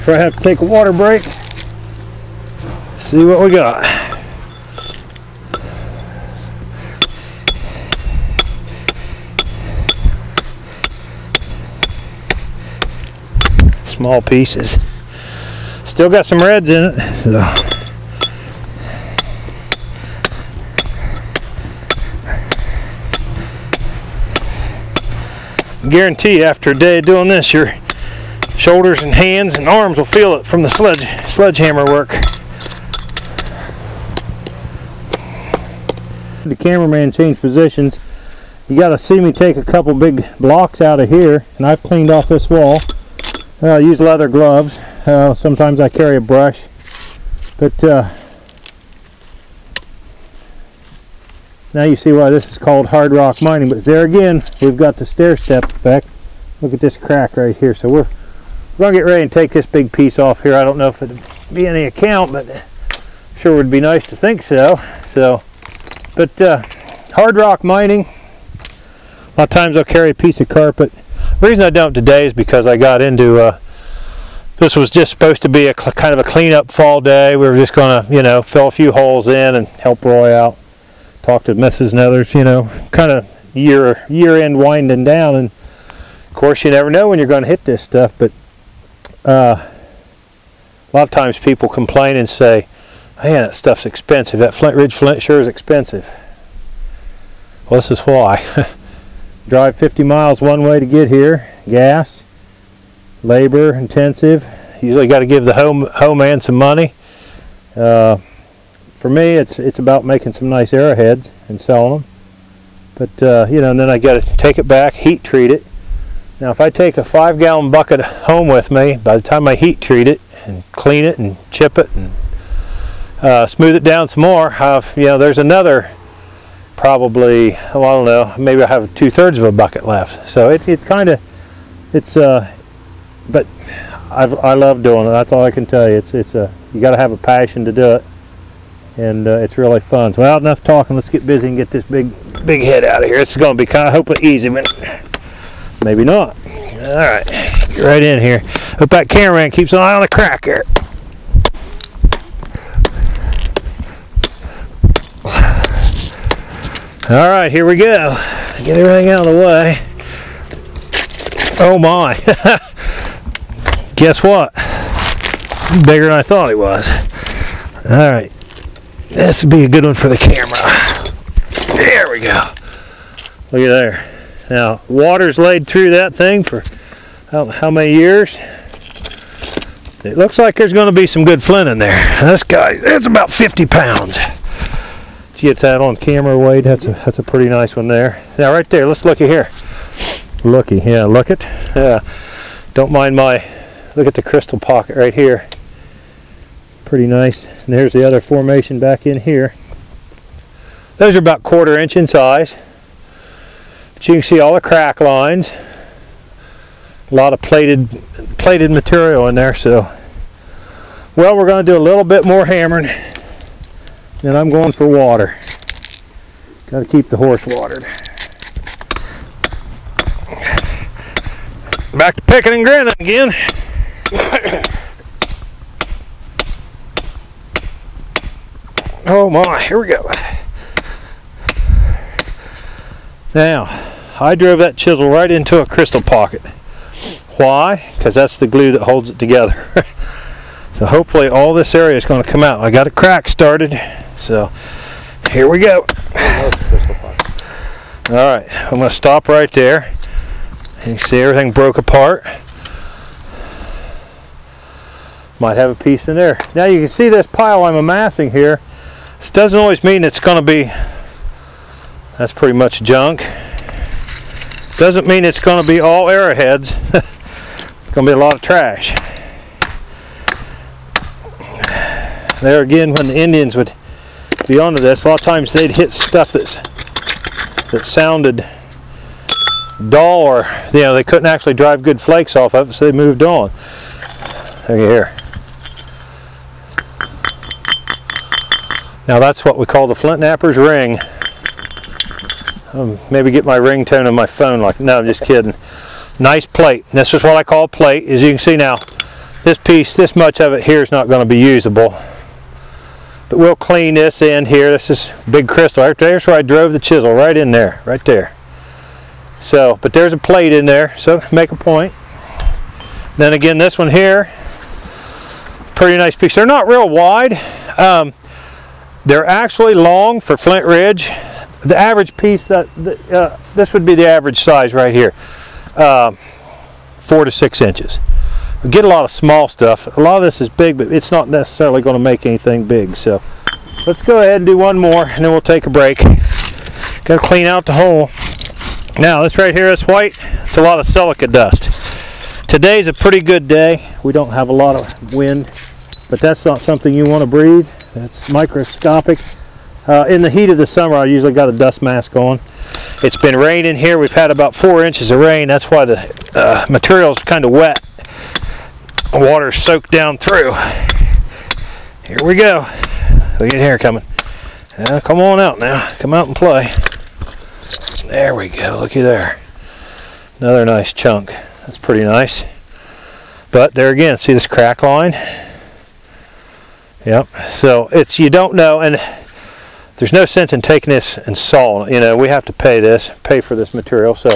Before I have to take a water break. See what we got. Small pieces. Still got some reds in it. So. Guarantee you, after a day of doing this, your shoulders and hands and arms will feel it from the sledgehammer work. The cameraman changed positions. You got to see me take a couple big blocks out of here, and I've cleaned off this wall. I use leather gloves. Sometimes I carry a brush, but now you see why this is called hard rock mining. But there again, we've got the stair step effect. Look at this crack right here. So we're gonna get ready and take this big piece off here. I don't know if it'd be any account, but sure would be nice to think so. But hard rock mining, a lot of times I'll carry a piece of carpet. The reason I don't today is because I got into this was just supposed to be a kind of a cleanup fall day. We were just gonna, you know, fill a few holes in and help Roy out, talk to Mrs. and others, you know, kind of year end winding down. And of course, you never know when you're going to hit this stuff. But a lot of times people complain and say, "Man, that stuff's expensive. That Flint Ridge flint sure is expensive." Well, this is why. Drive 50 miles one way to get here, gas, labor intensive. Usually got to give the hoe man some money. For me, it's about making some nice arrowheads and selling them. But you know, and then I got to take it back, heat treat it. Now, if I take a 5-gallon bucket home with me, by the time I heat treat it and clean it and chip it and smooth it down some more, you know, there's another. Probably, well, I don't know, maybe I have 2/3 of a bucket left. So it's kind of, but I love doing it. That's all I can tell you. You got to have a passion to do it, and it's really fun. So, well, enough talking. Let's get busy and get this big head out of here. It's going to be kind of hopefully easy, but maybe not. All right, get right in here. Hope that cameraman keeps an eye on the crack here. All right, here we go. Get everything out of the way. Oh my. Guess what? Bigger than I thought it was. All right. This would be a good one for the camera. There we go. Look at there. Now, water's laid through that thing for how many years? It looks like there's going to be some good flint in there. This guy, that's about 50 pounds. Get that on camera, Wade. That's a pretty nice one there. Now right there, let's looky here. Looky, yeah, look it. Don't mind look at the crystal pocket right here. Pretty nice. And there's the other formation back in here. Those are about 1/4 inch in size. But you can see all the crack lines. A lot of plated material in there. So, well, we're going to do a little bit more hammering. And I'm going for water. Got to keep the horse watered. Back to picking and grinning again. Oh my, here we go. Now, I drove that chisel right into a crystal pocket. Why? Because that's the glue that holds it together. So hopefully all this area is going to come out. I got a crack started. So here we go. Alright, I'm going to stop right there. You can see everything broke apart. Might have a piece in there. Now you can see this pile I'm amassing here. This doesn't always mean it's going to be, that's pretty much junk. Doesn't mean it's going to be all arrowheads. It's going to be a lot of trash. There again, when the Indians would be onto this, a lot of times they'd hit stuff that sounded dull, or you know, they couldn't actually drive good flakes off of it, so they moved on. Look at here. Now that's what we call the Flint Knappers ring. Maybe get my ringtone on my phone. Like, no, I'm just kidding. Nice plate. This is what I call a plate. As you can see now, this piece, this much of it here is not going to be usable. But we'll clean this in here. This is big crystal. Right there's where I drove the chisel, right in there, right there. So, but there's a plate in there, so make a point. Then again, this one here, pretty nice piece. They're not real wide. They're actually long for Flint Ridge. The average piece, this would be the average size right here, 4 to 6 inches. We get a lot of small stuff. A lot of this is big, but it's not necessarily going to make anything big. So let's go ahead and do one more, and then we'll take a break. Got to clean out the hole. Now this right here is white. It's a lot of silica dust. Today's a pretty good day. We don't have a lot of wind, but that's not something you want to breathe. That's microscopic. In the heat of the summer, I usually got a dust mask on. It's been raining here. We've had about 4 inches of rain. That's why the material is kind of wet. Water soaked down through. Here we go. Look at here coming. Come on out now. Come out and play. There we go. Looky there. Another nice chunk. That's pretty nice. But there again, see this crack line? Yep. So it's, you don't know, and there's no sense in taking this and sawing. You know, we have to pay for this material. So